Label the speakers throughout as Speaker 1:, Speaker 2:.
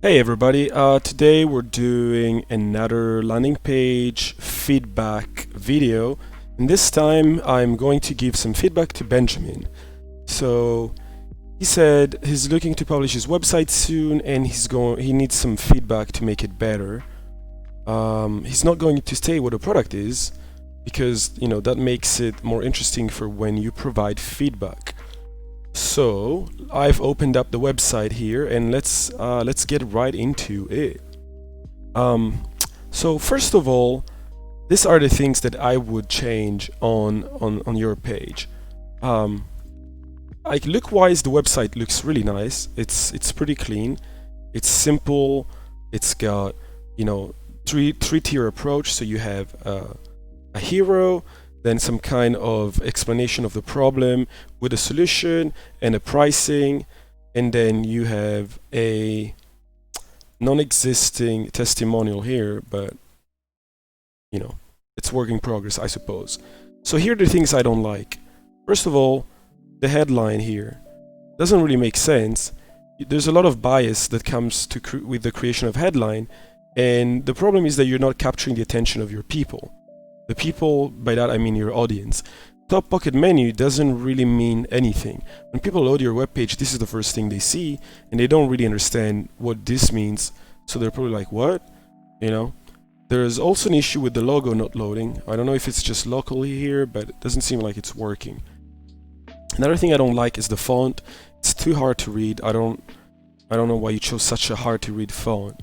Speaker 1: Hey everybody, today we're doing another landing page feedback video, and this time I'm going to give some feedback to Benjamin. So he said he's looking to publish his website soon and he needs some feedback to make it better. He's not going to say what the product is because that makes it more interesting for when you provide feedback. So I've opened up the website here and let's get right into it. So first of all, these are the things that I would change on your page. Like look-wise, the website looks really nice. It's pretty clean. It's simple. It's got three-tier approach. So you have a hero, then some kind of explanation of the problem with a solution and a pricing, and then you have a non-existing testimonial here, but it's work in progress, I suppose. So here are the things I don't like. First of all, the headline here doesn't really make sense. There's a lot of bias that comes with the creation of headline, and the problem is that you're not capturing the attention of your people. The people, by that I mean your audience. Top pocket menu doesn't really mean anything. When people load your webpage, this is the first thing they see, and they don't really understand what this means. So they're probably like, what? There's also an issue with the logo not loading. I don't know if it's just locally here, but it doesn't seem like it's working. Another thing I don't like is the font. It's too hard to read. I don't know why you chose such a hard to read font.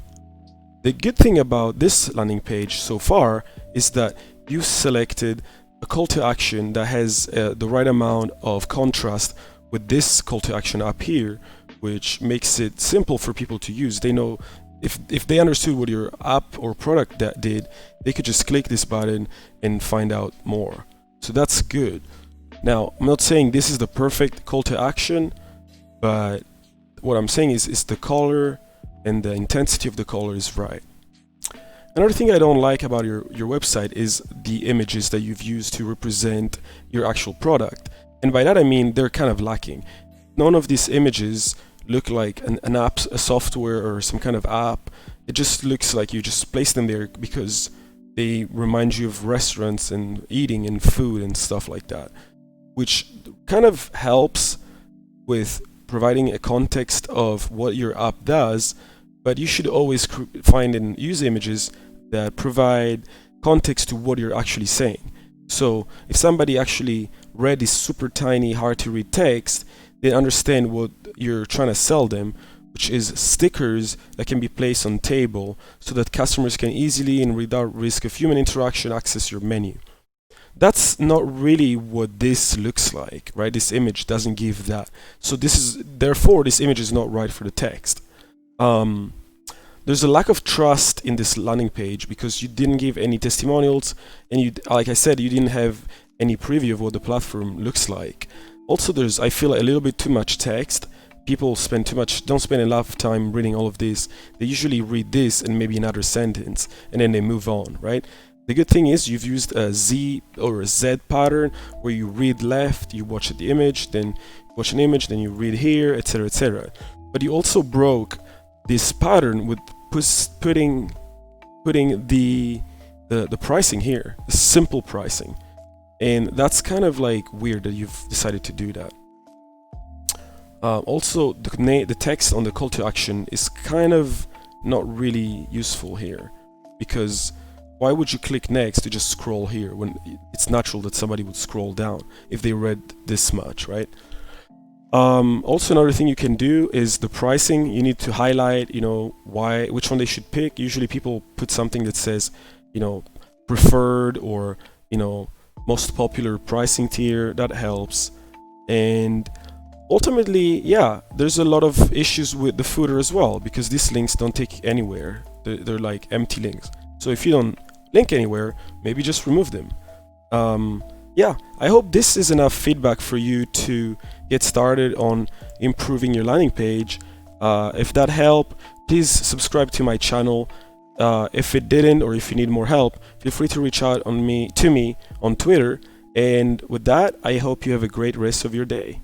Speaker 1: The good thing about this landing page so far is that you selected a call to action that has the right amount of contrast with this call to action up here, which makes it simple for people to use. They know if they understood what your app or product that did, they could just click this button and find out more. So that's good. Now, I'm not saying this is the perfect call to action, but what I'm saying is the color and the intensity of the color is right. Another thing I don't like about your website is the images that you've used to represent your actual product. And by that I mean they're kind of lacking. None of these images look like an app, a software or some kind of app. It just looks like you just place them there because they remind you of restaurants and eating and food and stuff like that, which kind of helps with providing a context of what your app does, but you should always find and use images that provide context to what you're actually saying. So if somebody actually read this super tiny, hard to read text, they understand what you're trying to sell them, which is stickers that can be placed on table so that customers can easily and without risk of human interaction access your menu. That's not really what this looks like, right? This image doesn't give that. So therefore this image is not right for the text. There's a lack of trust in this landing page because you didn't give any testimonials, and like I said, you didn't have any preview of what the platform looks like. Also, I feel a little bit too much text. People don't spend enough time reading all of this. They usually read this and maybe another sentence, and then they move on, right? The good thing is you've used a Z or a Z pattern where you read left, you watch the image, then watch an image, then you read here, etc., etc. But you also broke this pattern with putting the pricing here, the simple pricing, and that's kind of like weird that you've decided to do that. Also, the text on the call to action is kind of not really useful here, because why would you click next to just scroll here when it's natural that somebody would scroll down if they read this much, right? Also, another thing you can do is the pricing. You need to highlight, which one they should pick. Usually people put something that says, preferred or, most popular pricing tier. That helps. And ultimately, yeah, there's a lot of issues with the footer as well, because these links don't take anywhere. They're like empty links. So if you don't link anywhere, maybe just remove them. Yeah, I hope this is enough feedback for you to get started on improving your landing page. If that helped, please subscribe to my channel. If it didn't, or if you need more help, feel free to reach out to me on Twitter. And with that, I hope you have a great rest of your day.